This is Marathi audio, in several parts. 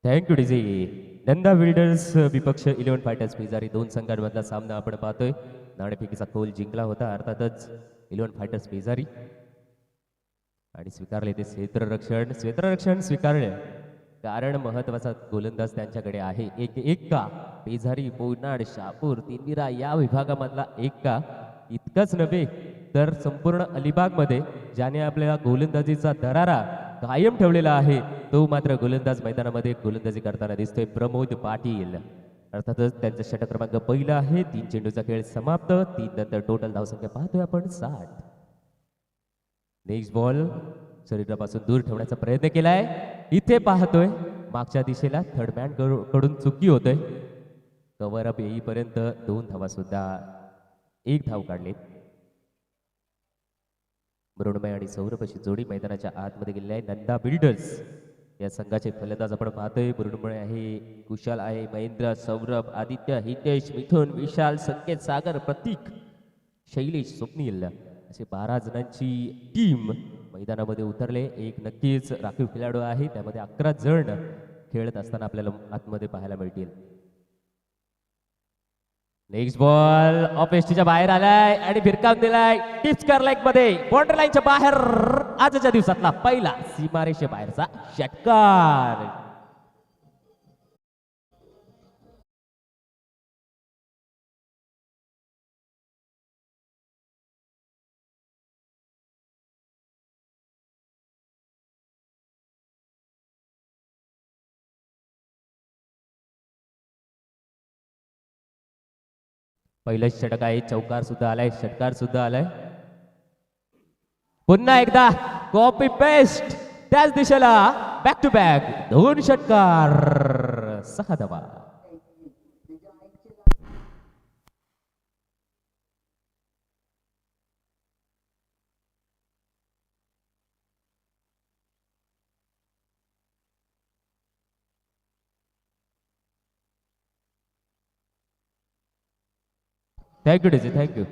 Thank you DJ. नंदा बिल्डर्स विपक्ष 11 फायटर्स शेजारी दोन संघांमधला सामना आपण पाहतोय. नाणेफेकीचा कौल जिंकला होता अर्थातच 11 फायटर्स शेजारी आणि स्वीकारले ते क्षेत्ररक्षण स्वीकारले कारण महत्वाचा गोलंदाज त्यांच्याकडे आहे. एक एक्का पेझारी पोयनाड शापूर तिनविरा या विभागामधला एक्का. इतकंच नव्हे तर संपूर्ण अलिबागमध्ये ज्याने आपल्या गोलंदाजीचा दरारा कायम ठेवलेला आहे तो मात्र गोलंदाज मैदानामध्ये गोलंदाजी करताना दिसतोय प्रमोद पाटील. अर्थातच त्यांचा षटक क्रमांक पहिला आहे. 3 चेंडूचा खेळ समाप्त. 3 नंतर टोटल धावसंख्या पाहतोय आपण 60. नेक्स्ट बॉल शरीरापासून दूर ठेवण्याचा प्रयत्न केलाय. इथे पाहतोय मागच्या दिशेला थर्डमॅन कडून चुकी होतोय. कव्हर अप येईपर्यंत 2 धावा सुद्धा 1 धाव काढली. मृण्मय आणि सौरभ अशी जोडी मैदानाच्या आतमध्ये गेलेली आहे. नंदा बिल्डर्स या संघाचे फलंदाज आपण पाहतोय. मृण्मय आहे, कुशाल आहे, महेंद्र, सौरभ, आदित्य, हितेश, मिथुन, विशाल, संकेत, सागर, प्रतीक, शैलेश, स्वप्नील असे 12 जणांची टीम मैदानामध्ये उतरले. एक नक्कीच राखीव खेळाडू आहे. त्यामध्ये 11 जण खेळत असताना आपल्याला आतमध्ये पाहायला मिळतील. नेक्स्ट बॉल ऑफ एसटीच्या बाहेर आलाय आणि फिरकावून दिलाय टिप्सकर लाईक मध्ये बाउंड्री लाईनच्या बाहेर. आजच्या दिवसातला पहिला सीमारेषे बाहेरचा षटकार. पहिलं षटक आहे. चौकार सुद्धा आलाय, षटकार सुद्धा आलाय. पुन्हा एकदा कॉपी पेस्ट त्याच दिशेला बॅक टू बॅक 2 षटकार 6 धावा. Thank you DJ, thank you.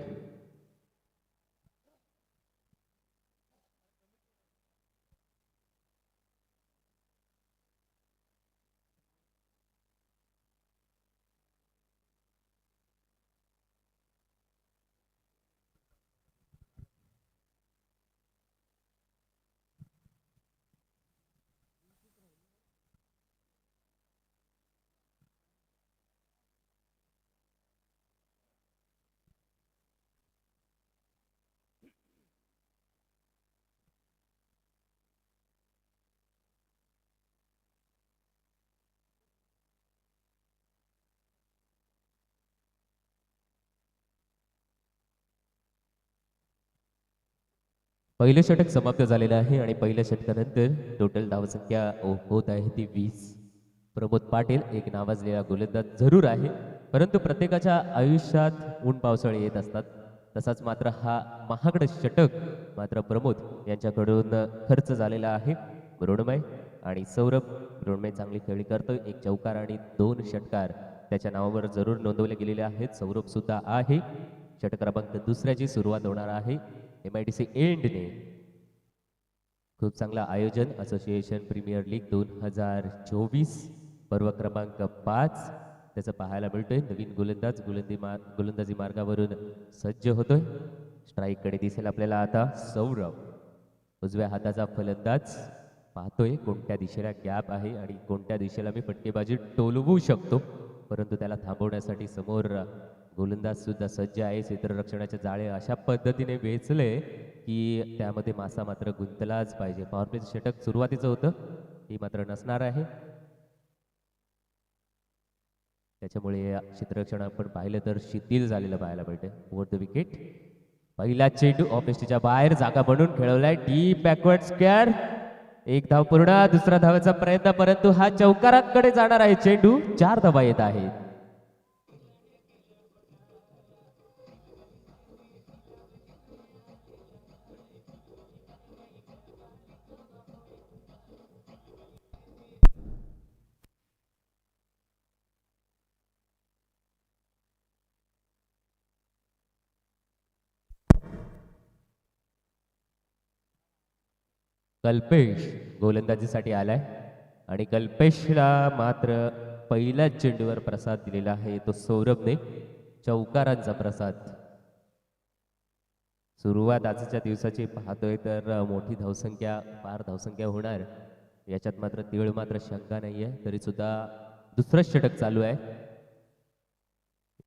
पहिलं षटक समाप्त झालेलं आहे आणि पहिल्या षटकानंतर टोटल धावसंख्या होत आहे ती 20. प्रमोद पाटील एक नावाजलेला गोलंदाज जरूर आहे, परंतु प्रत्येकाच्या आयुष्यात ऊन पावसाळे येत असतात. तसाच मात्र हा महागड षटक मात्र प्रमोद यांच्याकडून खर्च झालेला आहे. मृण्मय आणि सौरभ. मृण्मय चांगली खेळी करतोय. एक चौकार आणि 2 षटकार त्याच्या नावावर जरूर नोंदवले गेलेले आहेत. सौरभ सुद्धा आहे. षटक क्रमांक दुसऱ्याची सुरुवात होणार आहे MIDC एंडने. खूप चांगला आयोजन असोसिएशन प्रीमियर लीग 2024 पर्व क्रमांक 5 त्याचं पाहायला मिळतोय. नवीन गोलंदाज गोलंदाजी मार्गावरून सज्ज होतोय. स्ट्राईक कडे दिसेल आपल्याला आता सौरभ. उजव्या हाताचा फलंदाज पाहतोय कोणत्या दिशेला गॅप आहे आणि कोणत्या दिशेला मी फटकेबाजी टोलवू शकतो, परंतु त्याला थांबवण्यासाठी समोर गोलंदाज सुद्धा सज्ज आहे. क्षेत्ररक्षणाचे जाळे अशा पद्धतीने वेचले की त्यामध्ये मासा मात्र गुंतलाच पाहिजे. पॉवर षटक सुरुवातीचं होतं, ही मात्र नसणार आहे. त्याच्यामुळे क्षेत्ररक्षण आपण पाहिलं तर शिथिल झालेलं पाहायला मिळते. Over the wicket. पहिला चेंडू ऑफ एसटीच्या बाहेर जागा बनून खेळवलाय डीप बॅकवर्ड स्क्वेअर. एक धाव पूर्ण. दुसरा धावाचा प्रयत्न, परंतु हा चौकाराकडे जाणार आहे चेंडू. 4 धावा येत आहेत. कल्पेश गोलंदाजीसाठी आलाय. आणि कल्पेशला मात्र पहिल्याच चेंडूवर प्रसाद दिलेला आहे तो सौरभने, चौकारांचा प्रसाद. सुरुवात आजच्या दिवसाची पाहतोय तर मोठी धावसंख्या, पार धावसंख्या होणार याच्यात मात्र तीळ मात्र शंका नाहीये. तरी सुद्धा दुसरं षटक चालू आहे.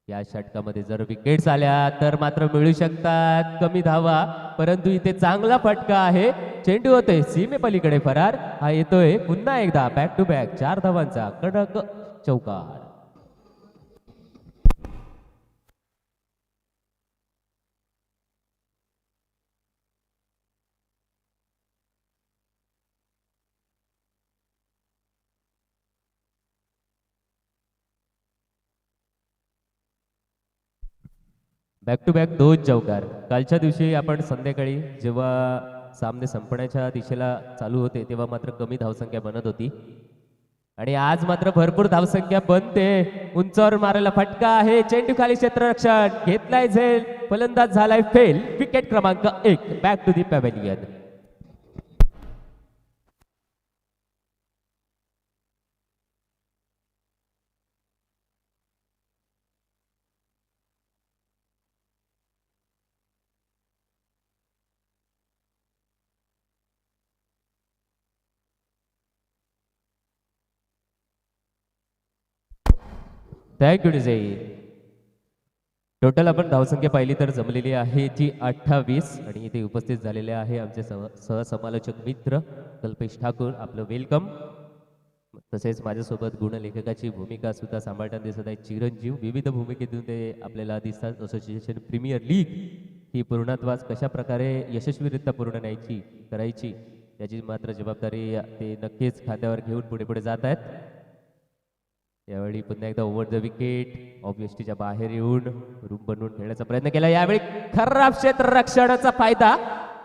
या षटकामध्ये जर विकेट्स आल्या तर मात्र मिळू शकतात कमी धावा, परंतु इथे चांगला फटका आहे. चेंडू होतोय सीमेपलीकडे फरार. हा येतोय पुन्हा एकदा बॅक टू बॅक 4 धावांचा कडक चौकार. बॅक टू बॅक 2 चौकार. कालच्या दिवशी आपण संध्याकाळी जेव्हा सामने संपण्याच्या दिशेला चालू होते तेव्हा मात्र कमी धावसंख्या बनत होती आणि आज मात्र भरपूर धावसंख्या बनते. उंचावर मारायला फटका आहे. चेंडू खाली क्षेत्ररक्षण घेतलाय झेल. फलंदाज झालाय फेल. विकेट क्रमांक 1. Back to the pavilion. Thank you Desai. Total आपण धावसंख्या पाहिली तर जमलेली आहे ती 28 आणि इथे उपस्थित झालेले आहे आमचे सहसमालोचक मित्र कल्पेश ठाकूर. आपलं वेलकम. तसेच माझ्यासोबत गुणलेखकाची भूमिका सुद्धा सांभाळताना दिसत आहे चिरंजीव. विविध भूमिकेतून ते आपल्याला दिसतात. असोसिएशन प्रीमियर लीग ही पूर्णत्वास कशा प्रकारे यशस्वीरित्या पूर्ण करायची याची मात्र जबाबदारी ते नक्कीच खात्यावर घेऊन पुढे पुढे जात आहेत. यावेळी पुन्हा एकदा ओव्हर द विकेट ऑब्वियसटीच्या बाहेर येऊन रूम बनवून खेळण्याचा प्रयत्न केला. यावेळी खराब क्षेत्ररक्षणाचा फायदा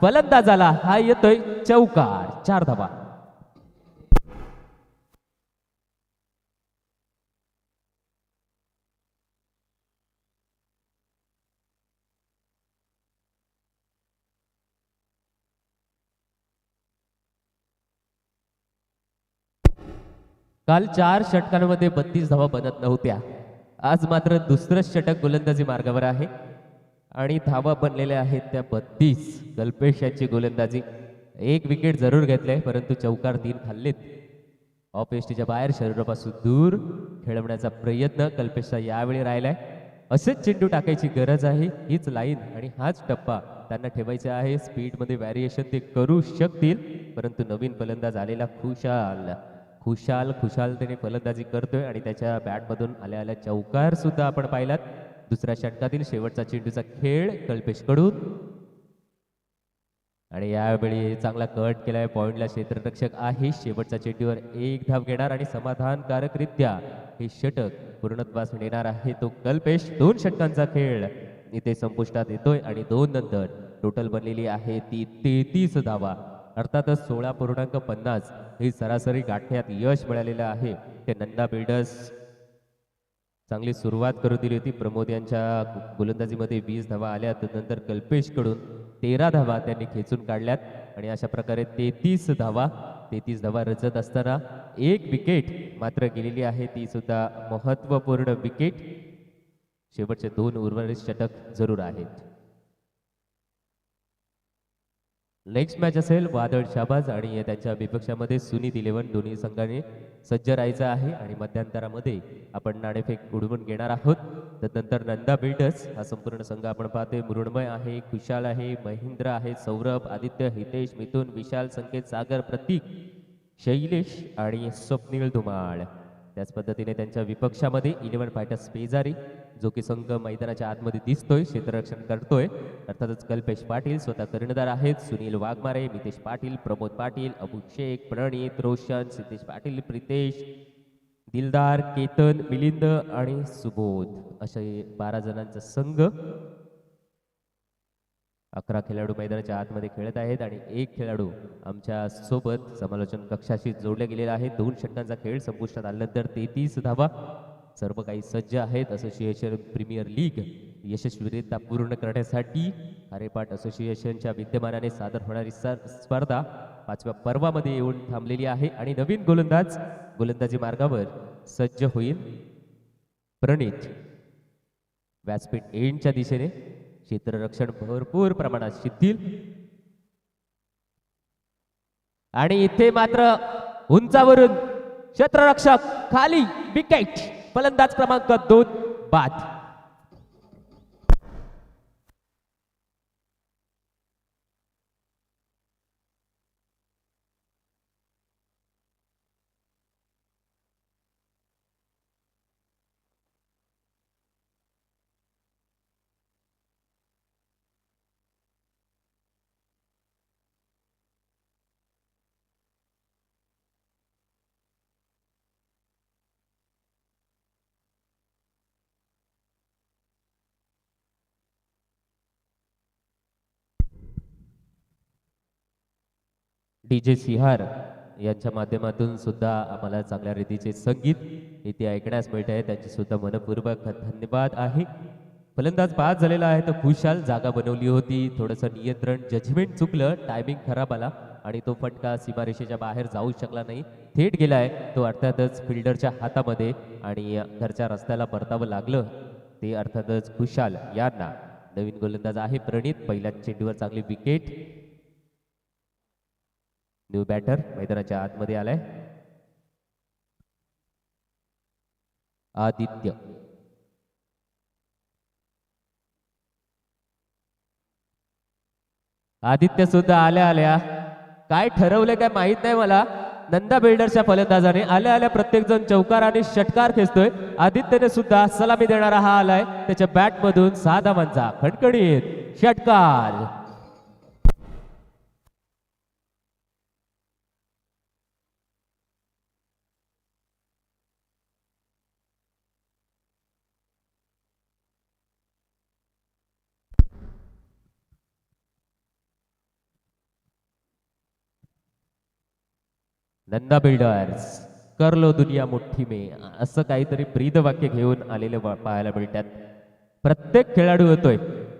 फलंदाजाला. हा येतोय चौकार. 4 धावा. काल 4 षटकांमध्ये 32 धावा बनत नव्हत्या. आज मात्र दुसरं षटक गोलंदाजी मार्गावर आहे आणि धावा बनलेल्या आहेत त्या 32. कल्पेश यांची गोलंदाजी. 1 विकेट जरूर घेतले परंतु चौकार 3 खाल्लेत. ऑफ एसटीच्या बाहेर शरीरापासून दूर खेळवण्याचा प्रयत्न कल्पेशचा यावेळी राहिलाय. असेच चेंडू टाकायची गरज आहे. हीच लाईन आणि हाच टप्पा त्यांना ठेवायचा आहे. स्पीडमध्ये व्हॅरिएशन ते करू शकतील परंतु नवीन फलंदाज आलेला खुशालतेने फलंदाजी करतोय आणि त्याच्या बॅटमधून आल्या चौकार सुद्धा आपण पाहिलात. दुसऱ्या षटकातील शेवटचा चेंडूचा खेळ कल्पेश कडून आणि यावेळी चांगला कट केलाय. पॉइंटला क्षेत्ररक्षक आहे. शेवटच्या चेंडूवर 1 धाव घेणार आणि समाधानकारकरित्या हे षटक पूर्णत्वास नेणार आहे तो कल्पेश. 2 षटकांचा खेळ इथे संपुष्टात येतोय आणि 2 नंतर टोटल बनलेली आहे ती 33 धावा. अर्थातच 16.50 ही सरासरी गाठण्यात यश मिळालेलं आहे. ते नंदा बिल्डर्स चांगली सुरुवात करून दिली होती. प्रमोद यांच्या गोलंदाजीमध्ये 20 धावा आल्या. नंतर कल्पेश कडून 13 धावा त्यांनी खेचून काढल्यात आणि अशा प्रकारे 33 धावा रचत असताना 1 विकेट मात्र गेलेली आहे. ती सुद्धा महत्वपूर्ण विकेट. शेवटचे 2 उर्वरित षटक जरूर आहेत. नेक्स्ट मॅच असेल वादळ शाबाज आणि त्यांच्या विपक्षामध्ये सुनीत 11. दोन्ही संघाने सज्ज राहायचं आहे आणि मध्यंतरामध्ये आपण नाणेफेक उडवून घेणार आहोत. त्यानंतर नंदा बिल्डर्स हा संपूर्ण संघ आपण पाहतोय. मृण्मय आहे, खुशाल आहे, महेंद्र आहे, सौरभ, आदित्य, हितेश, मिथुन, विशाल, संकेत, सागर, प्रतीक, शैलेश आणि स्वप्नील धुमाळ. त्याच पद्धतीने त्यांच्या विपक्षामध्ये 11 फायटर्स पेजारी जो की संघ मैदानाच्या आतमध्ये दिसतोय, क्षेत्ररक्षण करतोय. अर्थातच कल्पेश पाटील स्वतः कर्णधार आहेत. सुनील वाघमारे, मितेश पाटील, प्रमोद पाटील, अभिषेक, प्रणित, रोशन, सिद्धेश पाटील, प्रितेश, दिलदार, केतन, मिलिंद आणि सुबोध असे 12 जणांचा संघ. 11 खेळाडू मैदानाच्या आतमध्ये खेळत आहेत आणि 1 खेळाडू आमच्या सोबत समालोचन कक्षाशी जोडले गेलेला आहे. 2 षटकांचा खेळ संपुष्टात आल्यानंतर 33 धावा. सर्व काही सज्ज आहेत. असोसिएशन प्रीमियर लीग यशस्वीरित्या पूर्ण करण्यासाठी हरेपाट असोसिएशनच्या विद्यमानाने सादर होणारी स्पर्धा 5व्या पर्वामध्ये येऊन थांबलेली आहे आणि नवीन गोलंदाज गोलंदाजी मार्गावर सज्ज होईल. प्रणित व्यासपीठ एंडच्या दिशेने, क्षेत्ररक्षण भरपूर प्रमाणात शिथिल आणि इथे मात्र उंचावरून क्षेत्ररक्षक खाली विकेट. फलंदाज क्रमांक 2 बाद. DJ सिहार यांच्या माध्यमातून सुद्धा आम्हाला चांगल्या रीतीचे संगीत इथे ऐकण्यास मिळत आहे, त्यांची सुद्धा मनपूर्वक धन्यवाद आहे. फलंदाज बाद झालेला आहे, तर खुशाल जागा बनवली होती, थोडंसं नियंत्रण जजमेंट चुकलं, टायमिंग खराब आला आणि तो फटका सीमारेषेच्या बाहेर जाऊ शकला नाही, थेट गेलाय तो अर्थातच फिल्डरच्या हातामध्ये आणि घरच्या रस्त्याला परतावं लागलं. ते अर्थातच खुशाल यांना. नवीन गोलंदाज आहे प्रणित, पहिल्या चेंडूवर चांगली विकेट. न्यू बॅटर मैदानाच्या आतमध्ये आलाय. आदित्य आदित्य सुद्धा आल्या काय ठरवलं काय माहित नाही मला. नंदा बिल्डर्सच्या फलंदाजाने आल्या प्रत्येक जण चौकार आणि षटकार खेचतोय. आदित्यने सुद्धा सलामी देणारा हा आलाय, त्याच्या बॅट मधून 6 धावांचा खणखणीत षटकार. नंदा बिल्डर्स कर लो दुनिया मुठ्ठी में, असं काहीतरी ब्रीद वाक्य घेऊन आलेले पाहायला मिळतात. प्रत्येक खेळाडू होतोय,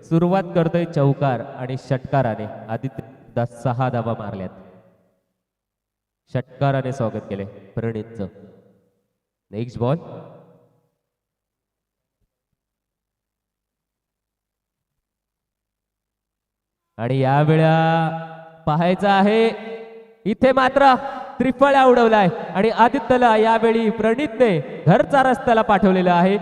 सुरुवात करतोय चौकार आणि षटकाराने. आदित्य 6 धावा मारल्यात, षटकाराने स्वागत केले प्रणितचं. नेक्स्ट बॉल आणि यावेळा पाहायचं आहे, इथे मात्र त्रिफळा उडवलाय आणि आदित्यला यावेळी प्रणितने घरचा रस्त्याला पाठवलेला आहे.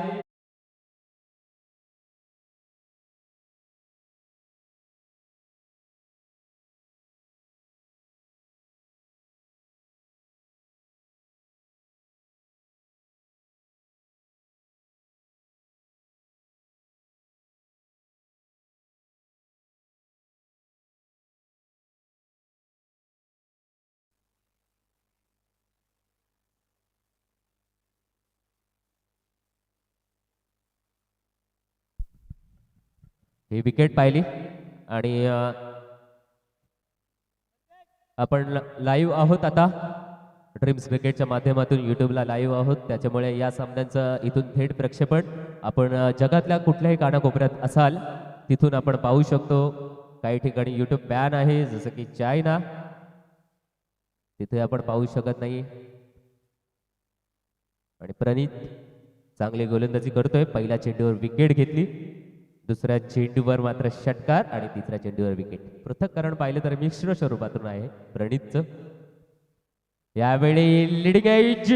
ही विकेट पाहिली आणि आपण लाईव्ह आहोत आता ड्रीम्स क्रिकेटच्या माध्यमातून यूट्यूबला लाईव्ह आहोत, त्याच्यामुळे या सामन्यांचं इथून थेट प्रक्षेपण आपण जगातल्या कुठल्याही कानाकोपऱ्यात असाल तिथून आपण पाहू शकतो. काही ठिकाणी यूट्यूब बॅन आहे, जसं की चायना, तिथे आपण पाहू शकत नाही. आणि प्रणित चांगली गोलंदाजी करतोय, पहिल्या चेंडूवर विकेट घेतली, दुसऱ्या चेंडूवर मात्र षटकार आणि तिसऱ्या चेंडूवर विकेट. पृथक्करण पाहिलं तर मिश्र स्वरूपातून आहे प्रणितचं. यावेळी लिडिंग एज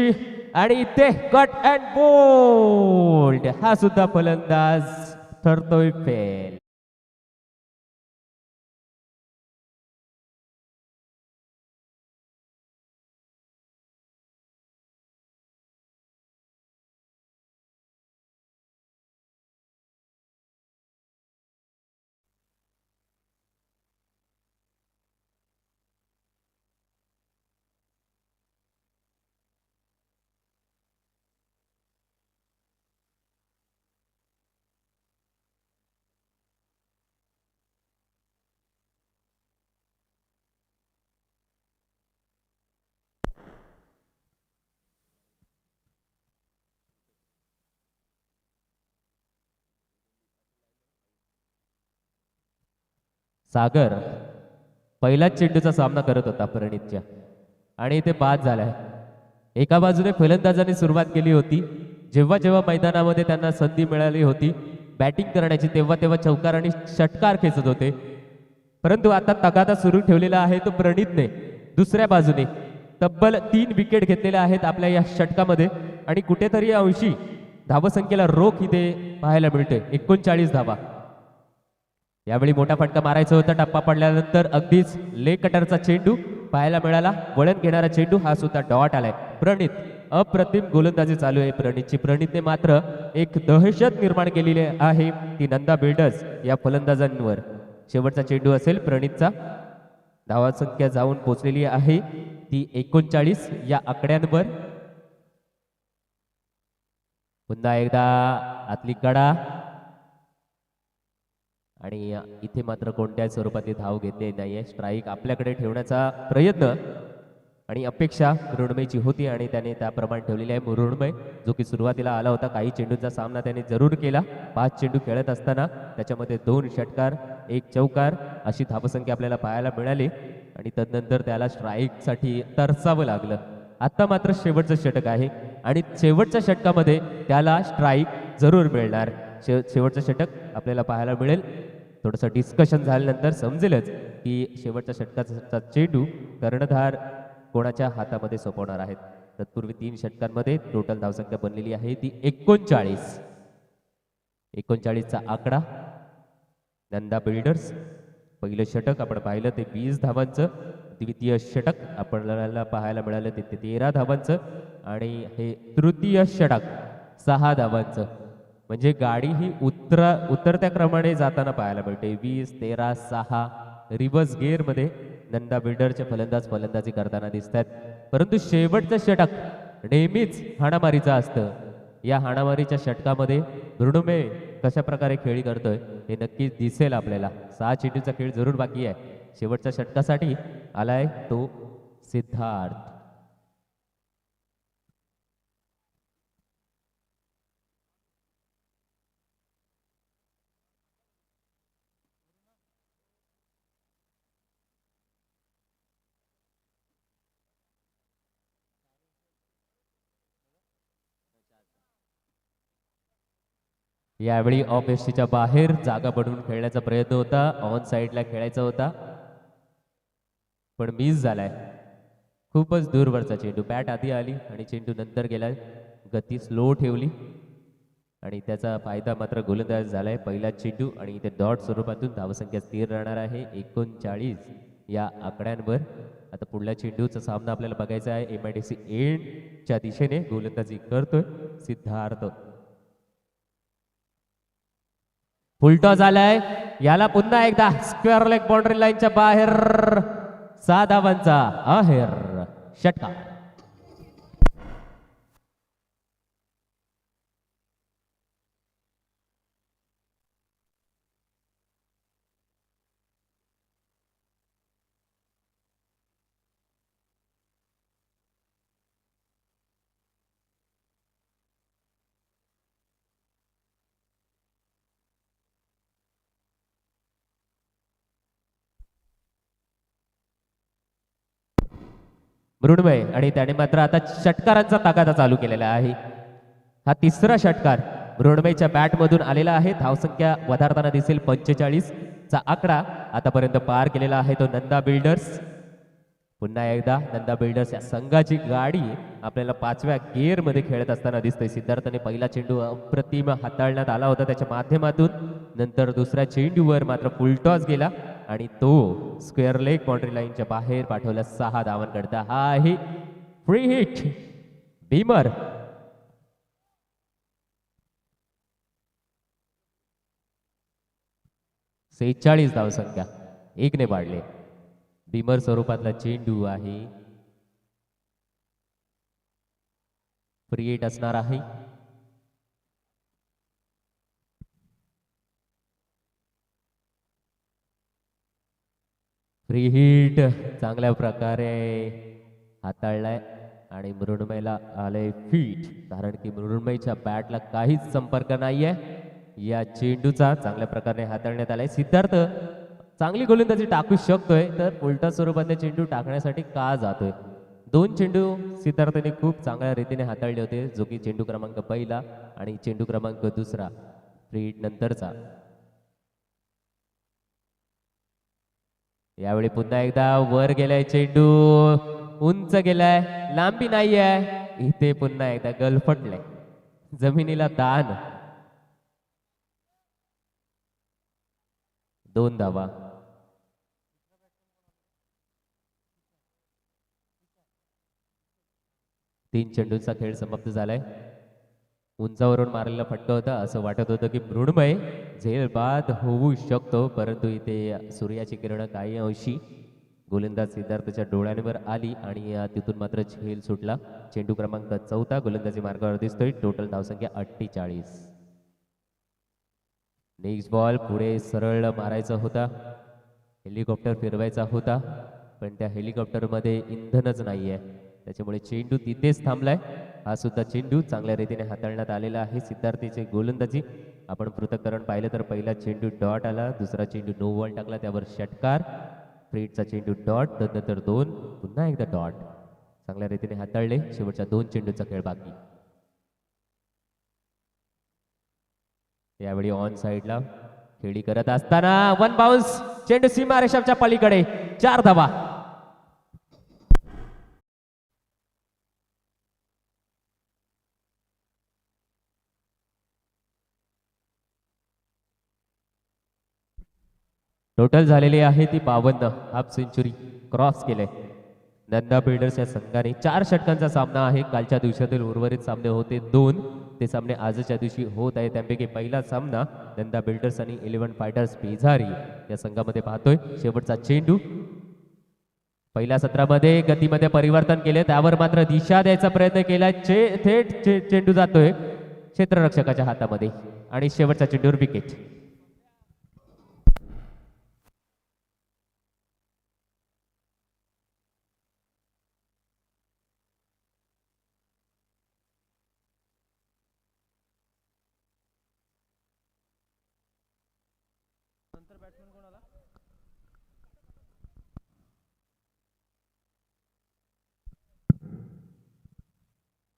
आणि इथे कट अँड बोल्ड, हा सुद्धा फलंदाज ठरतोय फेल. सागर पहिलाच चेंडूचा सामना करत होता प्रणितच्या आणि इथे बाद झालाय. एका बाजूने फलंदाजांनी सुरुवात केली होती. जेव्हा जेव्हा मैदानामध्ये त्यांना संधी मिळाली होती बॅटिंग करण्याची तेव्हा तेव्हा चौकार आणि षटकार खेचत होते. परंतु आता तगादा सुरू ठेवलेला आहे तो प्रणितने. दुसऱ्या बाजूने तब्बल 3 विकेट घेतलेल्या आहेत आपल्या या षटकामध्ये आणि कुठेतरी अंशी धावसंख्येला रोख इथे पाहायला मिळते. 39 धावा. यावेळी मोठा फटका मारायचा होता. टप्पा पडल्यानंतर अगदीच ले कटरचा चेंडू पाहायला मिळाला. वळण घेणारा चेंडू हा सुद्धा डॉट आलाय. प्रणित अप्रतिम गोलंदाजी चालू आहे प्रणितची. प्रणितने मात्र एक दहशत निर्माण केलेली आहे ती नंदा बिल्डर्स या फलंदाजांवर. शेवटचा चेंडू असेल प्रणितचा. धावा संख्या जाऊन पोहोचलेली आहे ती 39 या आकड्यांवर. पुन्हा एकदा आतली कडा आणि इथे मात्र कोणत्याही स्वरूपातली धाव घेतली नाहीये. स्ट्राईक आपल्याकडे ठेवण्याचा प्रयत्न आणि अपेक्षा मृण्मयची होती आणि त्याने त्याप्रमाणे ठेवलेली आहे. मृण्मय जो की सुरुवातीला आला होता, काही चेंडूंचा सामना त्याने जरूर केला. 5 चेंडू खेळत असताना त्याच्यामध्ये 2 षटकार 1 चौकार अशी धावसंख्या आपल्याला पाहायला मिळाली आणि तदनंतर त्याला स्ट्राईकसाठी तरसावं लागलं. आता मात्र शेवटचं षटक आहे आणि शेवटच्या षटकामध्ये त्याला स्ट्राईक जरूर मिळणार. शेवटचं षटक आपल्याला पाहायला मिळेल. थोडंसं डिस्कशन झाल्यानंतर समजेलच की शेवटच्या षटकाचा चेंडू कर्णधार कोणाच्या हातामध्ये सोपवणार आहेत. तत्पूर्वी 3 षटकांमध्ये टोटल धावसंख्या बनलेली आहे ती 39. 39चा आकडा नंदा बिल्डर्स. पहिलं षटक आपण पाहिलं ते 20 धावांचं. द्वितीय षटक आपल्याला पाहायला मिळालं ते 13 धावांचं आणि हे तृतीय षटक 6 धावांचं. म्हणजे गाडी ही उतरत्या क्रमाने जाताना पाहायला मिळते. 20 13 6 रिव्हर्स गिअरमध्ये नंदा बिल्डरचे फलंदाज फलंदाजी करताना दिसतात. परंतु शेवटचं षटक नेहमीच हाणामारीचं असतं. या हाणामारीच्या षटकामध्ये मृण्मय कशा प्रकारे खेळी करतोय हे नक्कीच दिसेल आपल्याला. 6 चेंडूचा खेळ जरूर बाकी आहे. शेवटच्या षटकासाठी आलाय तो सिद्धार्थ. यावेळी ऑफ एसटीच्या बाहेर जागा बनवून खेळण्याचा प्रयत्न होता. ऑन साईडला खेळायचा होता पण मिस झालाय. खूपच दूरवरचा चेंडू. बॅट आधी आली आणि चेंडू नंतर गेलाय. गती स्लो ठेवली आणि त्याचा फायदा मात्र गोलंदाज झालाय. पहिला चेंडू आणि इथे डॉट स्वरूपातून धावसंख्या स्थिर राहणार आहे 39 या आकड्यांवर. आता पुढल्या चेंडूचा सामना आपल्याला बघायचा आहे. MIDC एंडच्या दिशेने गोलंदाजी करतोय सिद्धार्थ. फुलटॉस आलाय. याला पुन्हा एकदा स्क्वेअर लेग बाउंड्री लाईनच्या बाहेर 6 धावांचा आहेर षटकार. मृण्मय आणि त्याने मात्र आता षटकारांचा तगादा चालू केलेला आहे. हा 3रा षटकार मृण्मयच्या बॅटमधून आलेला आहे. धावसंख्या वधारताना दिसेल 45 चा आकडा आतापर्यंत पार केलेला आहे तो नंदा बिल्डर्स. पुन्हा एकदा नंदा बिल्डर्स या संघाची गाडी आपल्याला 5व्या गिअरमध्ये खेळत असताना दिसते. सिद्धार्थने पहिला चेंडू अप्रतिम हाताळण्यात आला होता त्याच्या माध्यमातून. नंतर दुसऱ्या चेंडूवर मात्र फुलटॉस गेला आणि तो स्क्वेअर लेग बाउंड्री लाईनच्या बाहेर पाठवला 6 धावांकरता. हा आहे फ्री हिट बीमर. सेहेचाळीस धावसंख्या 1 ने वाढले. बीमर स्वरूपातला चेंडू आहे. फ्री हिट असणार आहे. फ्री हिट चांगल्या प्रकारे हाताळलाय आणि मृण्मयला आले फीट. कारण की मृण्मयच्या बॅटला काहीच संपर्क नाहीये. या चेंडूचा चांगल्या प्रकारे हाताळण्यात आलाय. सिद्धार्थ चांगली गोलंदाजी टाकू शकतोय, तर उलटा स्वरूपातले चेंडू टाकण्यासाठी का जातोय? दोन चेंडू सिद्धार्थने खूप चांगल्या रीतीने हाताळले होते, जो की चेंडू क्रमांक पहिला आणि चेंडू क्रमांक दुसरा फ्रीड नंतरचा. यावेळी पुन्हा एकदा वर गेलाय चेंडू, उंच गेलाय, लांबी नाहीये. इथे पुन्हा एकदा गलफटलाय, जमिनीला दान. 2 धावा. तीन चेंडूंचा खेळ समाप्त झालाय. उंचावरून मारलेला फटका होता, असं वाटत होतं की मृण्मय झेल बाद होऊ शकतो, परंतु इथे सूर्याची किरण काही अंशी गोलंदाज सिद्धार्थच्या डोळ्यांवर आली आणि तिथून मात्र झेल सुटला. चेंडू क्रमांक चौथा गोलंदाजी मार्गावर दिसतोय. टोटल धावसंख्या 48. नेक्स्ट बॉल पुढे सरळ मारायचा होता, हेलिकॉप्टर फिरवायचा होता, पण त्या हेलिकॉप्टरमध्ये इंधनच नाहीये, त्याच्यामुळे चेंडू तिथेच थांबलाय. हा सुद्धा चेंडू चांगल्या रीतीने हाताळण्यात आलेला आहे. सिद्धार्थीचे गोलंदाजी आपण पृथक्करण पाहिलं तर पहिला चेंडू डॉट आला, दुसरा चेंडू नो बॉल टाकला, त्यावर षटकार. फ्रीडचा चेंडू डॉट, नंतर 2, पुन्हा एकदा डॉट. चांगल्या रीतीने हाताळले. शेवटच्या 2 चेंडूचा खेळ बाकी. यावेळी ऑन साइडला खेळी करत असताना वन बाउन्स, चेंडू सीमारेषाच्या पलीकडे, 4 धावा. टोटल झालेली आहे ती 52. हाफ सेंचुरी क्रॉस केले नंदा बिल्डर्स या संघाने. 4 षटकांचा सामना आहे. कालच्या दिवसातील उर्वरित सामने होते 2, ते सामने आजच्या दिवशी होत आहे. त्यापैकी पहिला सामना नंदा बिल्डर्स आणि 11 फायटर्स पेझारी या संघामध्ये पाहतोय. शेवटचा चेंडू पहिल्या सत्रामध्ये गतीमध्ये परिवर्तन केले, त्यावर मात्र दिशा द्यायचा प्रयत्न केला. थेट चेंडू जातोय क्षेत्ररक्षकाच्या हातामध्ये आणि शेवटचा चेंडूवर विकेट.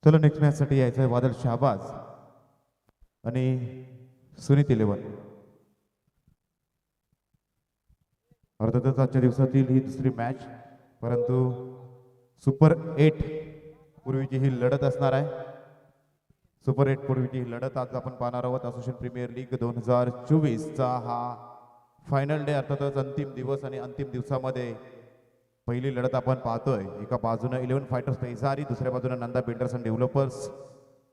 चला नेक्स्ट मॅचसाठी यायचं आहे वादळ शहाबाज आणि सुनीत 11. अर्थातच आजच्या दिवसातील ही दुसरी मॅच, परंतु सुपर 8 पूर्वीची ही लढत असणार आहे. सुपर 8 पूर्वीची ही लढत आज आपण पाहणार आहोत. असोसिएशन प्रीमियर लीग 2024चा हा फायनल डे, अर्थातच अंतिम दिवस. आणि अंतिम दिवसामध्ये पहिली लढत आपण पाहतोय. एका बाजूने 11 फायटर्स पेझारी, दुसऱ्या बाजूने Nanda builders and developers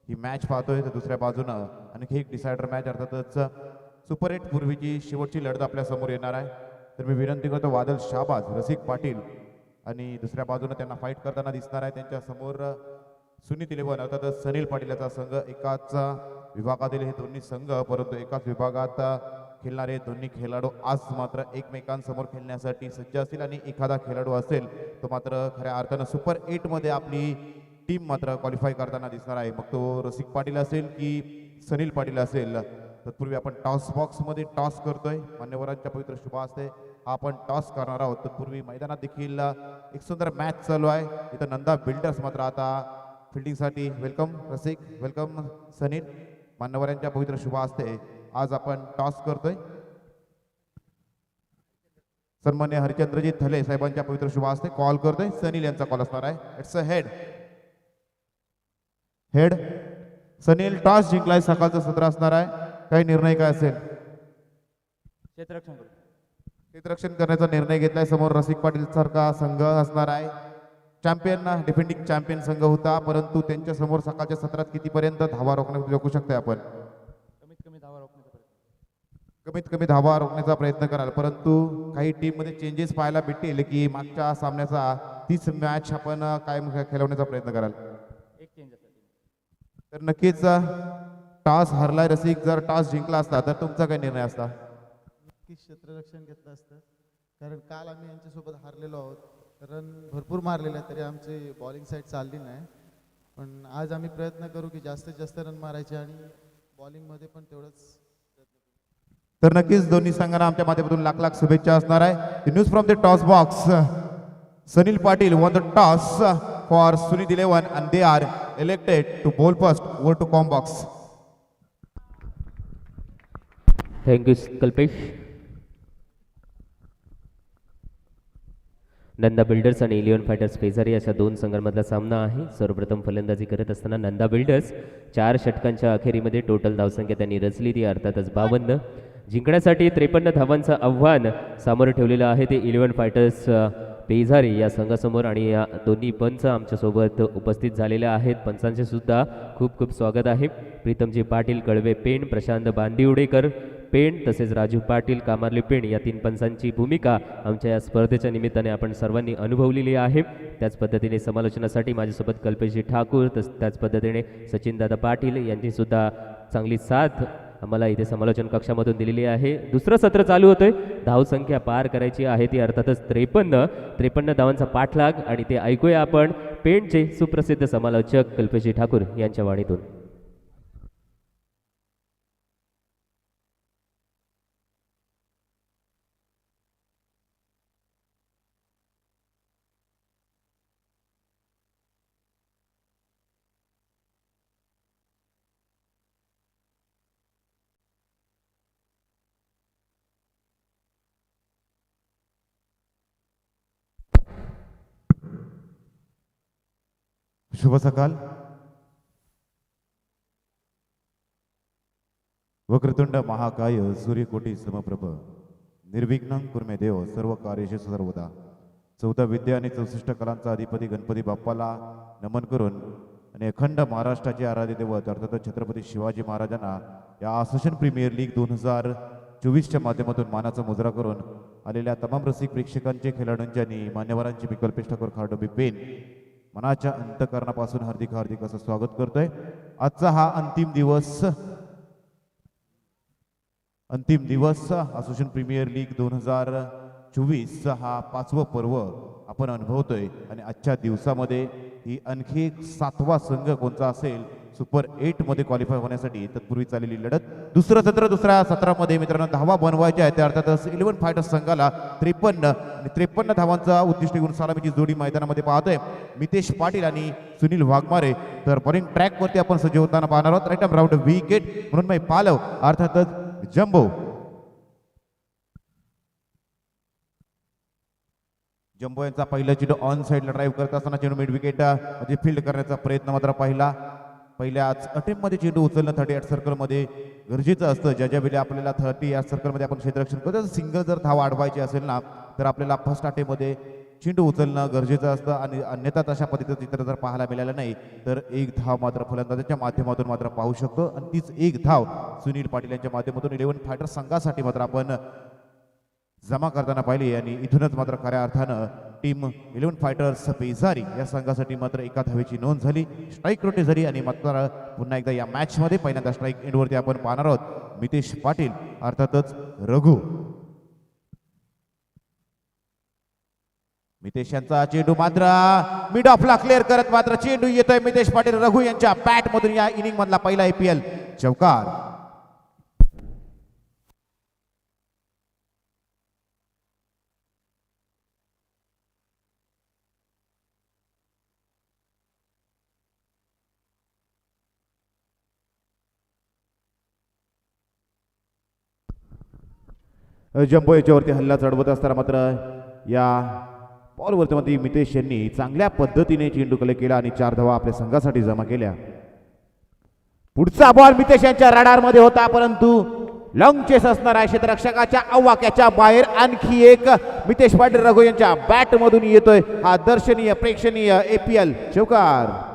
he match पाहतोय. तर दुसऱ्या बाजूनं आणखी एक डिसायडर मॅच, अर्थातच सुपर 8 पूर्वीची शेवटची लढत आपल्या समोर येणार आहे. तर मी विनंती करतो वादळ शहाबाज, रसिक पाटील आणि दुसऱ्या बाजूने त्यांना फाईट करताना दिसणार आहे त्यांच्या समोर सुनीत 11, अर्थातच सनील पाटील याचा संघ. एकाच विभागातील हे दोन्ही संघ, परंतु एकाच विभागात खेळणारे दोन्ही खेळाडू आज मात्र एकमेकांसमोर खेळण्यासाठी सज्ज असतील. आणि एखादा खेळाडू असेल तो मात्र खऱ्या अर्थानं सुपर 8 मध्ये आपली टीम मात्र क्वालिफाय करताना दिसणार आहे. मग तो रसिक पाटील असेल की सनील पाटील असेल. तत्पूर्वी आपण टॉस बॉक्समध्ये टॉस करतोय. मान्यवरांच्या पवित्र शुभ असते हा आपण टॉस करणार आहोत. तत्पूर्वी मैदानात देखील एक सुंदर मॅच चालू आहे. इथं नंदा बिल्डर्स मात्र आता फिल्डिंगसाठी. वेलकम रसिक, वेलकम सनील. मान्यवरांच्या पवित्र शुभ असते आज आपण टॉस करतोय. सन्मान्य हरिचंद्रजी थले साहेबांच्या पवित्र शुभ असते कॉल करतोय. सनील यांचा कॉल असणार आहे. It's a head. Head Sunil toss जिंकलाय. सकाळचं सत्र असणार आहे. काही निर्णय काय असेल? क्षेत्ररक्षण करण्याचा निर्णय घेतलाय. समोर रसिक पाटील सारखा संघ असणार आहे. चॅम्पियन, डिफेंडिंग चॅम्पियन संघ होता, परंतु त्यांच्या समोर सकाळच्या सत्रात कितीपर्यंत धावा रोखू शकते आपण? कमीत कमी धावा रोखण्याचा प्रयत्न कराल, परंतु काही टीम मध्ये चेंजेस पाहायला भेटतील की मागच्या सामन्याचा तीच मॅच आपण कायम खेळवण्याचा प्रयत्न कराल? तर नक्कीच टॉस हरलाय रसिक. जर टॉस जिंकला असता तर तुमचा काय निर्णय असता? नक्कीच क्षेत्ररक्षण घेतलं असतं, कारण काल आम्ही यांच्यासोबत हारलेलो आहोत. रन भरपूर मारलेले आहेत, तरी आमची बॉलिंग साईड चालली नाही. पण आज आम्ही प्रयत्न करू की जास्तीत जास्त रन मारायचे आणि बॉलिंगमध्ये पण तेवढंच प्रयत्न करू. तर नक्कीच दोन्ही संघांना आमच्या माध्यमातून लाख लाख शुभेच्छा असणार आहे. News from the toss box. Sunil Patil won the toss for Sunit 11 and they are elected to bowl first. Over to Combox. Thank you Kalpesh. Nanda builders आणि इलेव्हन फायटर्स पेजारी अशा दोन संघांमधला सामना आहे. सर्वप्रथम फलंदाजी करत असताना नंदा बिल्डर्स 4 षटकांच्या अखेरीमध्ये टोटल धावसंख्या त्यांनी रचली ती अर्थातच 52. जिंकण्यासाठी 53 धावांचं आव्हान सामोरं ठेवलेलं आहे ते इलेव्हन फायटर्स पेजारी या संघासमोर आणि या दोन्ही पंच आमच्यासोबत उपस्थित झालेले आहेत. पंचांचे सुद्धा खूप खूप स्वागत आहे. प्रीतमजी पाटील कळवे पेण, प्रशांत बांदिवडेकर पेण तसेच राजू पाटील कामार्ले पेण या 3 पंचांची भूमिका आमच्या या स्पर्धेच्या निमित्ताने आपण सर्वांनी अनुभवलेली आहे. त्याच पद्धतीने समालोचनासाठी माझ्यासोबत कल्पेशजी ठाकूर त्याच पद्धतीने सचिनदादा पाटील यांची सुद्धा चांगली साथ आम्हाला इथे समालोचन कक्षामधून दिलेली आहे. दुसरं सत्र चालू होतंय. धावसंख्या पार करायची आहे ती अर्थातच 53 धावांचा पाठलाग आणि ते ऐकूया आपण पेणचे सुप्रसिद्ध समालोचक कल्पेशजी ठाकूर यांच्या वाणीतून. शुभ सकाळ. वक्रतुंड महाकाय सूर्यकोटी समप्रभ निर्विघ्नं कुर्मे देव सर्व कार्येषु सर्वदा. 14 विद्या आणि 64 कलांचा अधिपती गणपती बाप्पाला नमन करून आणि अखंड महाराष्ट्राचे आराध्य दैवत अर्थात छत्रपती शिवाजी महाराजांना या असोसिएशन प्रीमियर लीग 2024च्या माध्यमातून मानाचा मुजरा करून आलेल्या तमाम रसिक प्रेक्षकांचे, खेळाडूंचे आणि मान्यवरांचे मी कल्पेश ठाकूर खारडोबी पेन मनाच्या अंतकरणापासून हार्दिक हार्दिक असं स्वागत करतोय. आजचा हा अंतिम दिवस असोसिएशन प्रीमियर लीग 2024 हा 5वं पर्व आपण अनुभवतोय आणि आजच्या दिवसामध्ये ही आणखी एक 7वा संघ कोणता असेल सुपर 8 मध्ये क्वालिफाय होण्यासाठी तत्पूर्वी चाललेली लढत. दुसरं सत्र दुसऱ्या सत्रामध्ये मित्रांनो 10 बनवायच्या आहेत. त्या अर्थातच इलेव्हन फायटर्स संघाला 53 धावांचा उद्दिष्ट घेऊन सलामीची जोडी मैदानामध्ये पाहतोय. मितेश पाटील आणि सुनील वाघमारे. तर बॉलिंग ट्रॅक वरती आपण सज्ज होताना पाहणार आहोत. राईट आर्म राऊंड विकेट म्हणून पालव अर्थातच जम्बो यांचा पहिला चेंडू ऑन साइडला ड्राईव्ह करत असताना चेंडू मिड विकेट म्हणजे फील्ड करण्याचा प्रयत्न मात्र पहिल्याच अटेम्प्ट मध्ये चेंडू उचलणं 38 सर्कलमध्ये गरजेचं असतं. ज्या वेळी आपल्याला 38 सर्कलमध्ये आपण क्षेत्ररक्षण करतो सिंगल जर धाव अडवायची असेल ना तर आपल्याला फर्स्ट अटेम्प्ट मध्ये चेंडू उचलणं गरजेचं असतं आणि अन्यथा तशा पद्धतीचं चित्र जर पाहायला मिळालं नाही तर एक धाव मात्र फलंदाजाच्या माध्यमातून मात्र पाहू शकतो आणि तीच एक धाव सुनील पाटील यांच्या माध्यमातून इलेव्हन फायटर संघासाठी मात्र आपण जमा करताना पाहिली आणि इथूनच मात्र खऱ्या अर्थानं टीम इलेव्हन फायटर्स पेजारी या संघासाठी मात्र एका धावेची नोंद झाली. स्ट्राईक रोटे झाली आणि मात्र पुन्हा एकदा या मॅच मध्ये पहिल्यांदा स्ट्राईक एंडवरती आपण पाहणार आहोत मितेश पाटील अर्थातच रघु. मितेश यांचा चेंडू मात्र मिड ऑफला क्लिअर करत मात्र चेंडू येतोय मितेश पाटील रघु यांच्या बॅट मधून या इनिंग मधला पहिला IPL चौकार. जम्बो याच्यावरती हल्ला चढवत असताना मात्र या बॉलवरती मध्ये मितेश यांनी चांगल्या पद्धतीने चेंडू कलेक्ट केला आणि 4 धावा आपल्या संघासाठी जमा केल्या. पुढचा बॉल मितेश यांच्या रडार मध्ये होता परंतु लॉंग चेस असणार आहे. क्षेत्ररक्षकाच्या आवाक्याच्या बाहेर आणखी एक मितेश पाटील रघु यांच्या बॅट मधून येतोय हा दर्शनीय प्रेक्षणीय APL चौकार.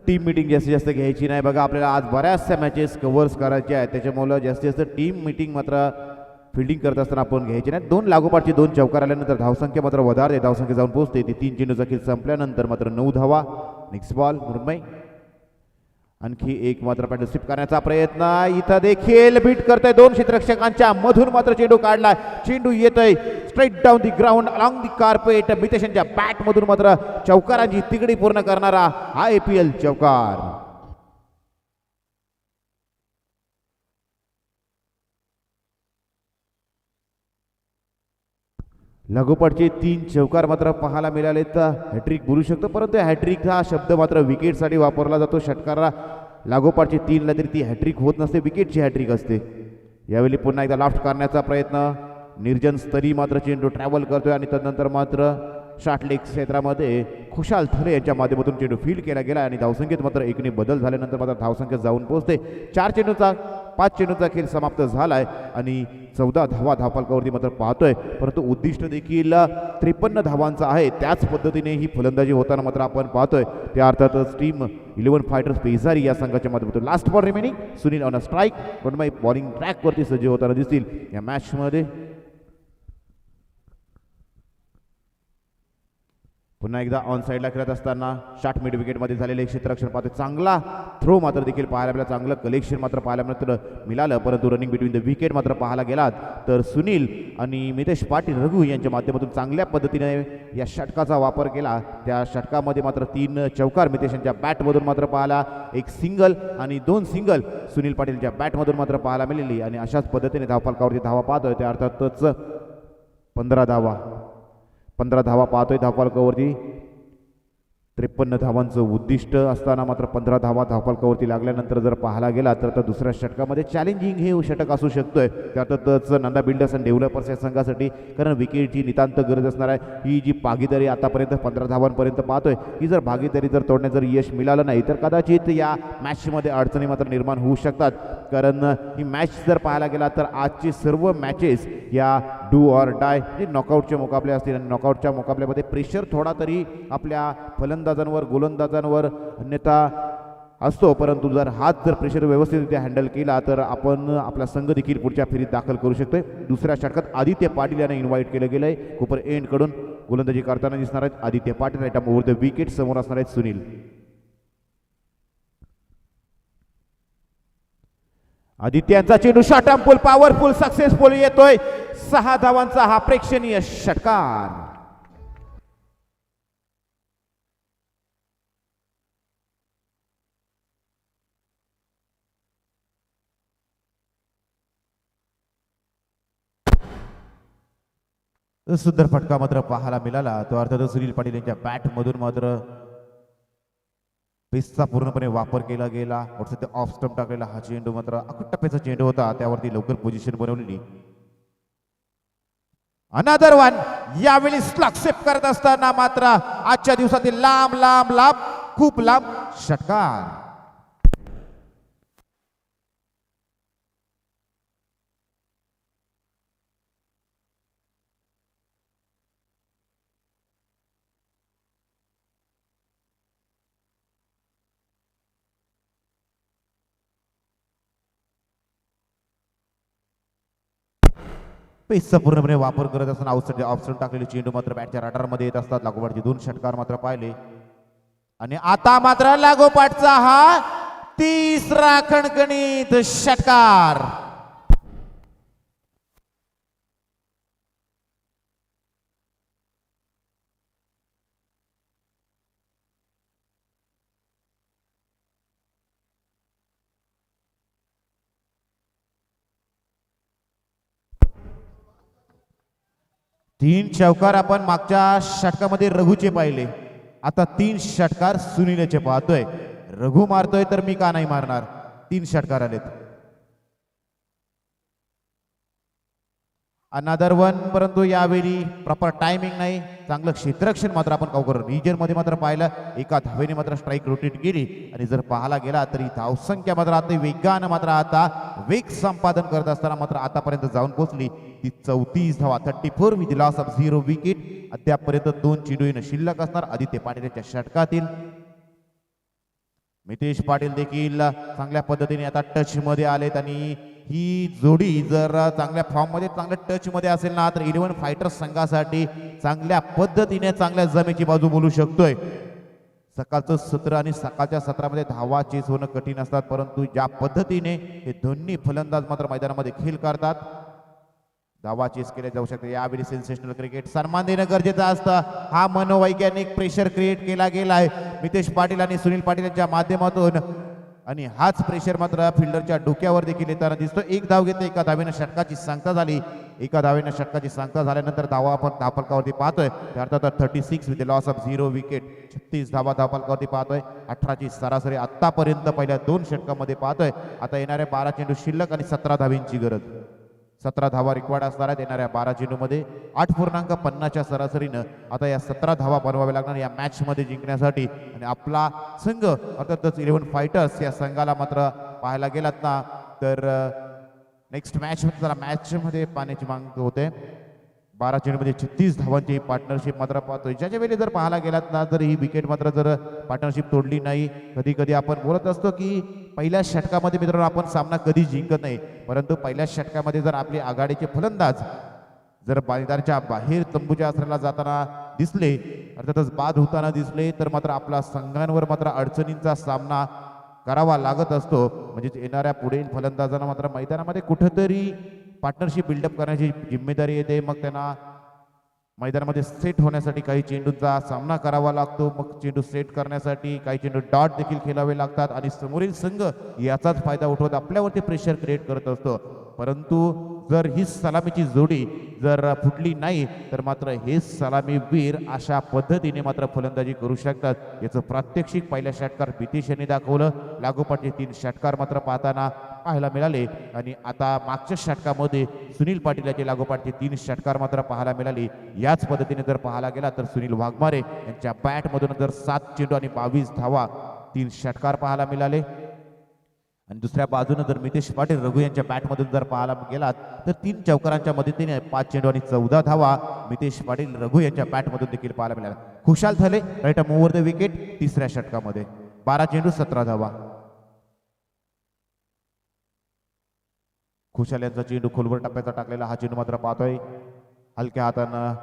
टीम मीटिंग जास्तीत जास्त घ्यायची नाही. बघा आपल्याला आज बऱ्याचशा मॅचेस कव्हर्स करायच्या आहेत त्याच्यामुळे जास्तीत जास्त टीम मीटिंग मात्र फिल्डिंग करत असताना आपण घ्यायची नाही. 2 लागोपाठची 2 चौकार आल्यानंतर धावसंख्या मात्र वधारते. धावसंख्या जाऊन पोहोचते ती 3 चेंडूचा खेळ संपल्यानंतर मात्र 9 धावा. नेक्स्ट बॉल मुंबई आणखी एक मात्र पॅडल स्लिप करण्याचा प्रयत्न इथं देखील बीट करतोय दोन क्षेत्ररक्षकांच्या मधून मात्र चेंडू काढलाय चेंडू येतोय straight down the ground along the carpet मितेशनच्या बॅट मधून मात्र चौकारांची तिगडी पूर्ण करणारा हा APL चौकार लागोपाठचे 3 चौकार मात्र पाहायला मिळाले तर हॅट्रिक बोलू शकतो परंतु हॅट्रिक हा शब्द मात्र विकेटसाठी वापरला जातो षटकाराला लागोपाठचे 3ला तरी ती हॅट्रिक होत नसते विकेटची हॅट्रिक असते यावेळी पुन्हा एकदा लाफ्ट करण्याचा प्रयत्न निर्जन स्तरी मात्र चेंडू ट्रॅव्हल करतोय आणि त्यानंतर मात्र शॉर्टलेग क्षेत्रामध्ये खुशाल थले यांच्या माध्यमातून चेंडू फील्ड केला गेला आणि धावसंख्येत मात्र एकने बदल झाल्यानंतर मात्र धावसंख्या जाऊन पोहोचते 5 चेंडूचा खेळ समाप्त झालाय आणि 14 धावा धावफलकावरती मात्र पाहतोय परंतु उद्दिष्ट देखील 53 धावांचं आहे त्याच पद्धतीने ही फलंदाजी होताना मात्र आपण पाहतोय त्या अर्थातच टीम 11 फायटर्स पेजारी या संघाच्या माध्यमातून last ball remaining Sunil on a strike रणमाई बॉलिंग ट्रॅकवरती सज्ज होताना दिसतील या मॅचमध्ये पुन्हा एकदा ऑन साईडला खेळत असताना शॉट मिड विकेटमध्ये झालेले क्षेत्ररक्षण पाहतोय चांगला थ्रो मात्र देखील पाहायला मिळाला चांगलं कलेक्शन मात्र पाहायला मात्र मिळालं परंतु रनिंग बिटवीन द विकेट मात्र पाहायला गेलात तर सुनील आणि मितेश पाटील रघु यांच्या माध्यमातून चांगल्या पद्धतीने या षटकाचा वापर केला त्या षटकामध्ये मात्र 3 चौकार मितेशांच्या बॅटमधून मात्र पाहायला एक सिंगल आणि 2 सिंगल सुनील पाटीलच्या बॅटमधून मात्र पाहायला मिळाली आणि अशाच पद्धतीने धावफलकावरती धावा पाहतोय त्या अर्थातच 15 धावा पाहतोय धावफलकावरती 53 धावांचं उद्दिष्ट असताना मात्र 15 धावा धावफलकावरती लागल्यानंतर जर पाहायला गेला तर दुसऱ्या षटकामध्ये चॅलेंजिंग हे षटक असू शकतोय त्यातच नंदा बिल्डर्स अँड डेव्हलपर्स या संघासाठी कारण विकेटची नितांत गरज असणार आहे ही जी भागीदारी आतापर्यंत 15 धावांपर्यंत पाहतोय ही जर भागीदारी जर तोडण्यात जर यश मिळालं नाही तर कदाचित या मॅचमध्ये अडचणी मात्र निर्माण होऊ शकतात कारण ही मॅच जर पाहायला गेला तर आजची सर्व मॅचेस या डू ऑर डाय जे नॉकआउटचे मुकाबले असतील आणि नॉकआउटच्या मुकाबल्यामध्ये प्रेशर थोडा तरी आपल्या फलंदाजांवर गोलंदाजांवर अन्यथा असतो परंतु जर हाच जर प्रेशर व्यवस्थितरित्या हँडल केला तर आपण आपला संघ देखील पुढच्या फेरीत दाखल करू शकतोय दुसऱ्या षटकात आदित्य पाटील यांना इन्व्हाइट केलं गेलंय कुपर एंडकडून गोलंदाजी करताना दिसणार आहेत आदित्य पाटील आणि ओव्हर द विकेट समोर असणार आहेत सुनील आदित्यांचा चेंडू short arm pull powerful successful येतोय 6 धावांचा हा प्रेक्षणीय षटकार सुंदर फटका मात्र पाहायला मिळाला तो अर्थातच सुनील पाटील यांच्या बॅटमधून मात्र पेसचा पूर्णपणे वापर केला गेला सध्या ऑफ स्टंप टाकलेला हा चेंडू मात्र अकूट टप्प्याचा चेंडू होता त्यावरती लवकर पोझिशन बनवलेली अनदर वन यावेळी स्लॅक्सेप करत असताना मात्र आजच्या दिवसातील लांब लांब लांब खूप लांब षटकार पेसचा पूर्णपणे वापर करत असताना आउटसाइड ऑफसाइड टाकलेले चेंडू मात्र बॅटच्या रडारमध्ये येत असतात लागोपाठचे 2 षटकार मात्र पाहिले आणि आता मात्र लागोपाठचा हा तिसरा खणखणीत षटकार तीन चौकार आपण मागच्या षटकामध्ये रघुचे पाहिले आता 3 षटकार सुनीलचे पाहतोय रघु मारतोय तर मी का नाही मारणार 3 षटकार आलेत अनदर वन परंतु यावेळी प्रॉपर टायमिंग नाही चांगलं क्षेत्ररक्षण मात्र आपण काउकर रीजन मध्ये मात्र पाहिलं एका धावेने मात्र स्ट्राईक रोटेट गेली आणि जर पाहायला गेला तरी धावसंख्या मात्र आता वेगानं मात्र आता वेग संपादन करत असताना मात्र आतापर्यंत जाऊन पोहोचली ती 34 धावा 34 विथ लॉस ऑफ 0 विकेट अद्यापर्यंत 2 चेंडू शिल्लक असणार आदित्य पाटीलच्या षटकातील मितेश पाटील देखील चांगल्या पद्धतीने आता टच मध्ये आलेत आणि ही जोडी जर चांगल्या फॉर्म मध्ये चांगल्या टच मध्ये असेल ना तर 11 फायटर्स संघासाठी चांगल्या पद्धतीने चांगल्या जमेची बाजू बोलू शकतोय सकाळचं सत्र आणि सकाळच्या सत्रामध्ये धावा चेस होणं कठीण असतात, परंतु ज्या पद्धतीने हे दोन्ही फलंदाज मात्र मैदानामध्ये खेळ करतात, धावा चेस केले जाऊ शकते. यावेळी सेन्सेशनल क्रिकेट सन्मान देणं गरजेचं असतं. हा मनोवैज्ञानिक प्रेशर क्रिएट केला गेला आहे मितेश पाटील आणि सुनील पाटील यांच्या माध्यमातून, आणि हाच प्रेशर मात्र फिल्डरच्या डोक्यावर देखील येताना दिसतो. एक धाव घेतली, एका धावेनं षटकाची सांगता झाली. एका धावेनं षटकाची सांगता झाल्यानंतर धावा आपण धावफलकावरती पाहतोय, अर्थात 36 विथ लॉस ऑफ 0 विकेट. 36 धावा धावफलकावरती पाहतोय. 18ची सरासरी आतापर्यंत पहिल्या 2 षटकामध्ये पाहतोय. आता येणाऱ्या 12 चेंडू शिल्लक आणि 17 धावींची गरज. 17 धावा रिक्वायर्ड असणार आहेत येणाऱ्या 12 चेंडूमध्ये. 8.50च्या सरासरीनं आता या 17 धावा बनवाव्या लागणार या मॅच मध्ये जिंकण्यासाठी. आणि आपला संघ अर्थातच 11 फायटर्स या संघाला मात्र पाहायला गेलात ना तर नेक्स्ट मॅच मध्ये पाहण्याची मागणी होते. 12 चेंडूमध्ये 36 धावांची पार्टनरशिप मात्र पाहतोय. ज्याच्या वेळी जर पाहायला गेलात ना तर ही विकेट मात्र जर पार्टनरशिप तोडली नाही, कधी कधी आपण बोलत असतो की पहिल्या षटकामध्ये मित्रांनो आपण सामना कधी जिंकत नाही, परंतु पहिल्या षटकामध्ये जर आपले आघाडीचे फलंदाज जर मैदानाच्या बाहेर तंबूच्या आसराला जाताना दिसले, अर्थातच बाद होताना दिसले, तर मात्र आपला संघांवर मात्र अडचणींचा सामना करावा लागत असतो. म्हणजे येणाऱ्या पुढील फलंदाजांना मात्र मैदानामध्ये कुठंतरी पार्टनरशिप बिल्डअप करण्याची जिम्मेदारी येते. मग त्यांना मैदानामध्ये सेट होण्यासाठी काही चेंडूंचा सामना करावा लागतो. मग चेंडू सेट करण्यासाठी काही चेंडू डॉट देखील खेळावे लागतात आणि समोरील संघ याचाच फायदा उठवत आपल्यावरती प्रेशर क्रिएट करत असतो. परंतु जर ही सलामीची जोडी जर फुटली नाही तर मात्र हे सलामीवीर अशा पद्धतीने मात्र फलंदाजी करू शकतात. याचं प्रात्यक्षिक पहिल्या षटकार बितीश यांनी दाखवलं. लागोपाठचे 3 षटकार मात्र पाहताना पाहायला मिळाले. आणि आता मागच्या षटकामध्ये सुनील पाटील याचे लागोपाठचे 3 षटकार मात्र पाहायला मिळाले. याच पद्धतीने जर पाहायला गेला तर सुनील वाघमारे यांच्या बॅटमधून जर 7 चेंडू आणि 22 धावा 3 षटकार पाहायला मिळाले. आणि दुसऱ्या बाजूने जर मितेश पाटील रघु यांच्या बॅटमधून जर पाहायला गेलात तर 3 चौकारांच्या मदतीने 5 चेंडू आणि 14 धावा मितेश पाटील रघु यांच्या बॅटमधून देखील पाहायला मिळाला. खुशाल झाले right move over the wicket तिसऱ्या षटकामध्ये. 12 चेंडू 17 धावा. खुशाल यांचा चेंडू खोलवर टप्प्याचा टाकलेला हा चेंडू मात्र पाहतोय. हलक्या हातानं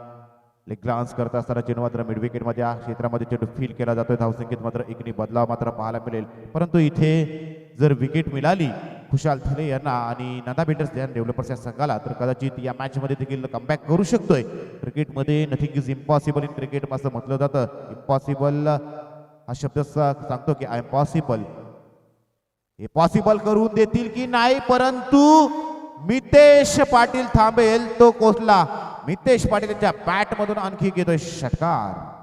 लेग ग्लान्स करत असताना चेंडू मात्र मिड विकेट मध्ये क्षेत्रामध्ये चेंडू फील केला जातोय. धावसंख्येत मात्र एकनी बदलाव मात्र पाहायला मिळेल. परंतु इथे जर विकेट मिळाली खुशाल थले यांना आणि नंदा बिल्डर्स ध्यान डेव्हलपर्स या संघाला तर कदाचित या मॅच मध्ये देखील कमबॅक करू शकतोय. क्रिकेटमध्ये nothing is impossible in cricket असं म्हटलं जातं. इम्पॉसिबल हा शब्द सांगतो की आय एम पॉसिबल. हे पॉसिबल करून देतील की नाही, परंतु मितेश पाटील थांबेल तो कोसला. मितेश पाटील यांच्या बॅट मधून आणखी घेतोय षटकार.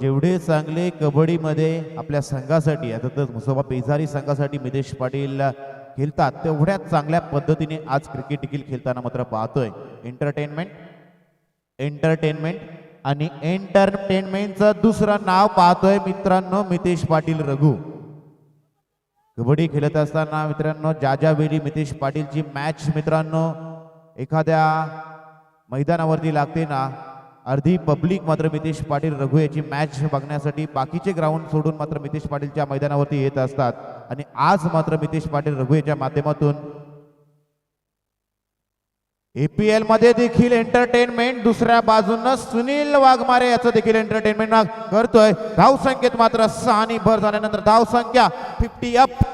जेवढे चांगले कबड्डीमध्ये आपल्या संघासाठी आता तर मुसोबा पेजारी संघासाठी मितेश पाटील खेळतात, तेवढ्याच चांगल्या पद्धतीने आज क्रिकेट देखील खेळताना मात्र पाहतोय. एंटरटेनमेंट आणि एंटरटेनमेंटचं दुसरं नाव पाहतोय मित्रांनो मितेश पाटील रघु. कबड्डी खेळत असताना मित्रांनो ज्या वेळी मितेश पाटीलची मॅच मित्रांनो एखाद्या मैदानावरती लागते ना, अर्धी पब्लिक मात्र मितेश पाटील रघु याची मॅच बघण्यासाठी बाकीचे ग्राउंड सोडून मात्र मितेश पाटीलच्या मैदानावरती येत असतात. आणि आज मात्र मितेश पाटील रघु याच्या माध्यमातून APL मध्ये देखील एंटरटेनमेंट, दुसऱ्या बाजूनं सुनील वाघमारे याचं देखील एंटरटेनमेंट करतोय. धाव संख्येत मात्र 6 आणि भर झाल्यानंतर धाव संख्या 50 अप.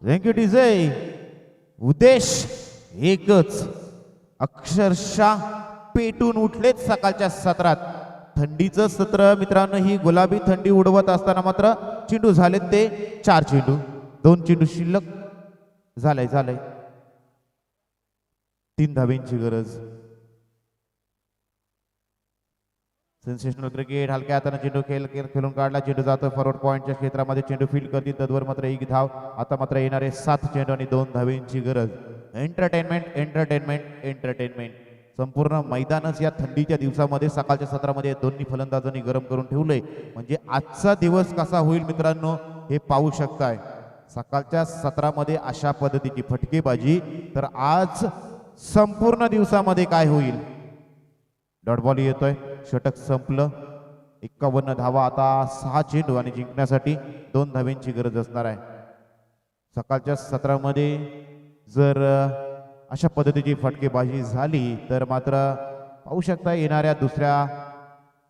Thank you DJ. उद्देश एकच, अक्षरशः पेटून उठलेत सकाळच्या सत्रात. थंडीचं सत्र मित्रांनो, ही गुलाबी थंडी उडवत असताना मात्र चेंडू झालेत ते 4 चेंडू, 2 चेंडू शिल्लक. झालंय 3 धावेंची गरज. Sensational cricket. हलक्या हाताने चेंडू खेळून काढला. चेंडू जातो फॉरवर्ड पॉइंटच्या क्षेत्रामध्ये. चेंडू फील्ड करतील तद्वर मात्र 1 धाव. आता मात्र येणारे 7 चेंडू आणि 2 धावेंची गरज. एंटरटेनमेंट. संपूर्ण मैदानच या थंडीच्या दिवसामध्ये सकाळच्या सत्रामध्ये दोन्ही फलंदाजांनी गरम करून ठेवलंय. म्हणजे आजचा दिवस कसा होईल मित्रांनो हे पाहू शकताय. सकाळच्या सत्रामध्ये अशा पद्धतीची फटकेबाजी, तर आज संपूर्ण दिवसामध्ये काय होईल. डॉट बॉल येतोय, षटक संपलं. 51 धावा, आता 6 चेंडू आणि जिंकण्यासाठी 2 धाव्यांची गरज असणार आहे. सकाळच्या सत्रामध्ये जर अशा पद्धतीची फटकेबाजी झाली तर मात्र पाहू शकता येणाऱ्या दुसऱ्या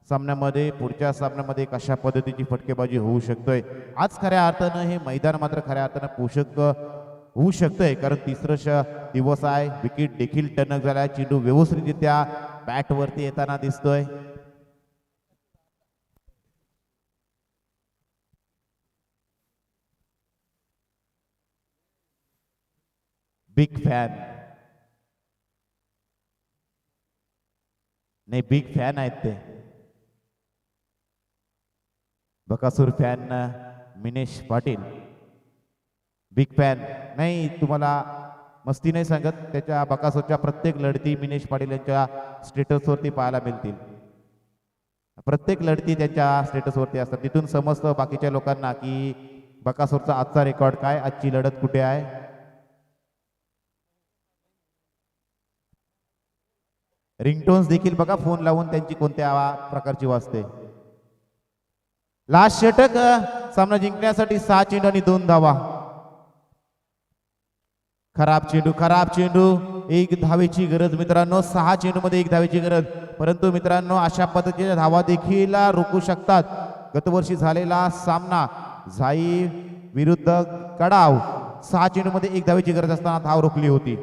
सामन्यामध्ये, पुढच्या सामन्यामध्ये कशा पद्धतीची फटकेबाजी होऊ शकतोय. आज खऱ्या अर्थानं हे मैदान मात्र खऱ्या अर्थानं पोषक होऊ शकतंय, कारण तिसरं दिवस आहे. विकेट देखील टणक झालाय, चेंडू व्यवस्थितरित्या बॅटवरती येताना दिसतोय. बिग फॅन नाही, बिग फॅन आहेत ते. Bakasur fan Minesh Patil. Big fan नाही, तुम्हाला मस्ती नाही सांगत, त्याच्या बकासूरच्या प्रत्येक लढती मिनेश पाटील यांच्या स्टेटसवरती पाहायला मिळतील. प्रत्येक लढती त्यांच्या स्टेटसवरती असतात. तिथून समजतं बाकीच्या लोकांना की बकासूरचा आजचा रेकॉर्ड काय, आजची लढत कुठे आहे. रिंगटोन्स देखील बघा फोन लावून त्यांची कोणत्या प्रकारची वाजते. लास्ट षटक सामना जिंकण्यासाठी 6 चेंडू आणि 2 धावा. खराब चेंडू, 1 धावेची गरज मित्रांनो. 6 चेंडू मध्ये 1 धावेची गरज, परंतु मित्रांनो अशा पद्धतीच्या धावा देखील रोखू शकतात. गतवर्षी झालेला सामना झाई विरुद्ध कडाव, 6 चेंडू मध्ये 1 धावेची गरज असताना धाव रोखली होती.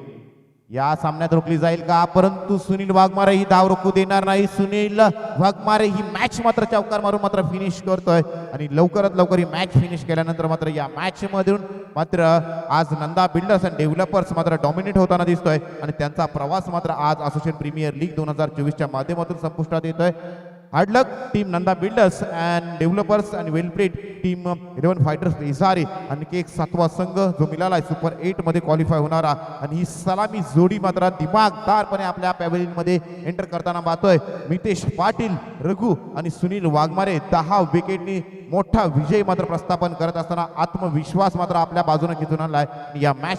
या सामन्यात रोखली जाईल का, परंतु सुनील वाघमारे ही धाव रोखू देणार नाही. सुनील वाघमारे ही मॅच मात्र चौकार मारून मात्र फिनिश करतोय आणि लवकरात लवकर ही मॅच फिनिश केल्यानंतर मात्र या मॅच मधून मात्र आज नंदा बिल्डर्स अँड डेव्हलपर्स मात्र डॉमिनेट होताना दिसतोय आणि त्यांचा प्रवास मात्र आज असोसिएशन प्रीमियर लीग 2024च्या माध्यमातून संपुष्टात येतोय. Hard luck team Nanda builders and developers आणि वेलप्लेट टीम 11 फायटर्स इसारी. आणखी एक 7वा संघ जो मिळाला आहे सुपर 8 मध्ये क्वालिफाय होणारा, आणि ही सलामी जोडी मात्र दिमागदारपणे आपल्या पॅव्हेलियन मध्ये एंटर करताना पाहतोय. मितेश पाटील, रघु आणि सुनील वाघमारे 10 विकेटनी मोठा विजय मात्र प्रस्थापन करत असताना आत्मविश्वास मात्र आपल्या बाजूने खेचून आणलाय. या मॅच